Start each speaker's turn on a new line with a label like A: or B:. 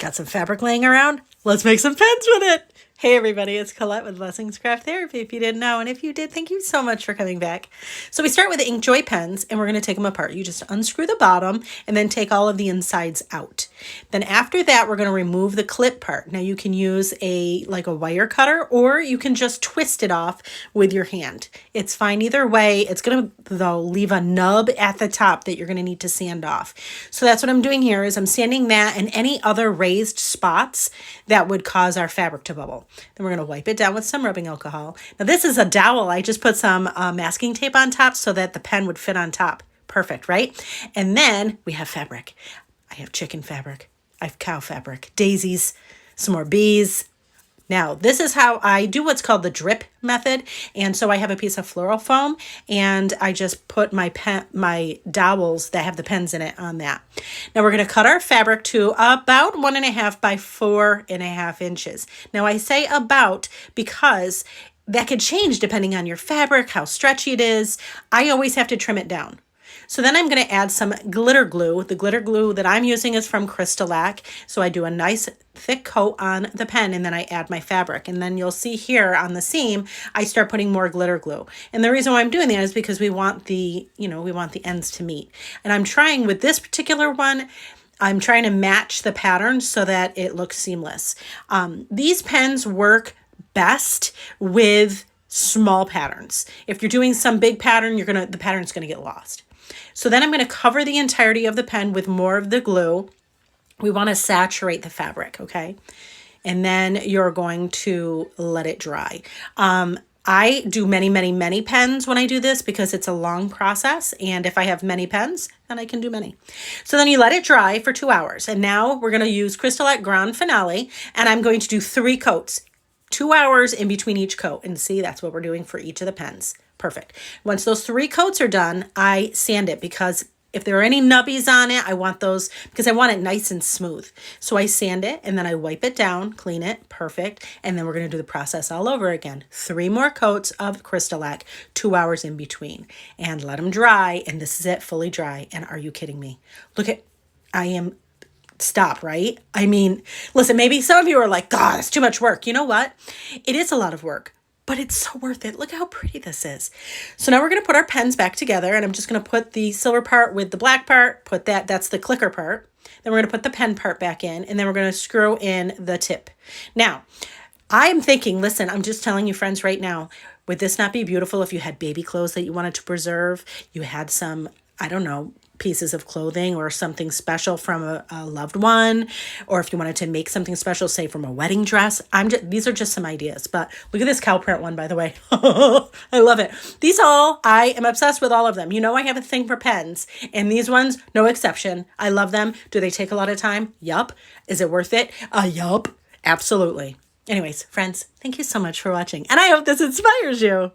A: Got some fabric laying around? Let's make some pens with it. Hey everybody, it's Colette with Blessings Craft Therapy, if you didn't know. And if you did, thank you so much for coming back. So we start with the Inkjoy pens and we're going to take them apart. You just unscrew the bottom and then take all of the insides out. Then after that, we're going to remove the clip part. Now you can use a wire cutter, or you can just twist it off with your hand. It's fine either way. It's going to, though, leave a nub at the top that you're going to need to sand off. So that's what I'm doing here is I'm sanding that and any other raised spots that would cause our fabric to bubble. Then we're going to wipe it down with some rubbing alcohol. Now this is a dowel. I just put some masking tape on top so that the pen would fit on top. Perfect, right? And then we have fabric. I have chicken fabric. I have cow fabric, daisies, some more bees. Now, this is how I do what's called the drip method. And so I have a piece of floral foam and I just put my dowels that have the pens in it on that. Now we're going to cut our fabric to about 1.5 by 4.5 inches. Now I say about because that could change depending on your fabric, how stretchy it is. I always have to trim it down. So then I'm going to add some glitter glue. The glitter glue that I'm using is from Crystalac. So I do a nice thick coat on the pen and then I add my fabric. And then you'll see here on the seam, I start putting more glitter glue. And the reason why I'm doing that is because we want the ends to meet. And I'm trying with this particular one, I'm trying to match the pattern so that it looks seamless. These pens work best with small patterns. If you're doing some big pattern, the pattern's going to get lost. So then I'm going to cover the entirety of the pen with more of the glue. We want to saturate the fabric, okay? And then you're going to let it dry. I do many pens when I do this because it's a long process. And if I have many pens, then I can do many. So then you let it dry for 2 hours. And now we're going to use Crystalac Grand Finale. And I'm going to do 3 coats. 2 hours in between each coat. And see, that's what we're doing for each of the pens. Perfect. Once those 3 coats are done, I sand it because if there are any nubbies on it, I want those because I want it nice and smooth. So I sand it and then I wipe it down, clean it, perfect. And then we're going to do the process all over again. 3 more coats of Crystalac, 2 hours in between, and let them dry. And this is it, fully dry. And are you kidding me? Stop, right? I mean, listen, maybe some of you are like, God, it's too much work. You know what? It is a lot of work, but it's so worth it. Look how pretty this is. So now we're going to put our pens back together and I'm just going to put the silver part with the black part, that's the clicker part. Then we're going to put the pen part back in and then we're going to screw in the tip. Now, I'm thinking, listen, I'm just telling you friends right now, would this not be beautiful if you had baby clothes that you wanted to preserve? You had some, I don't know, pieces of clothing or something special from a loved one, or if you wanted to make something special, say from a wedding dress. These are just some ideas, but look at this cow print one, by the way. I love it. I am obsessed with all of them. You know, I have a thing for pens and these ones, no exception. I love them. Do they take a lot of time? Yup. Is it worth it? Yup. Absolutely. Anyways, friends, thank you so much for watching and I hope this inspires you.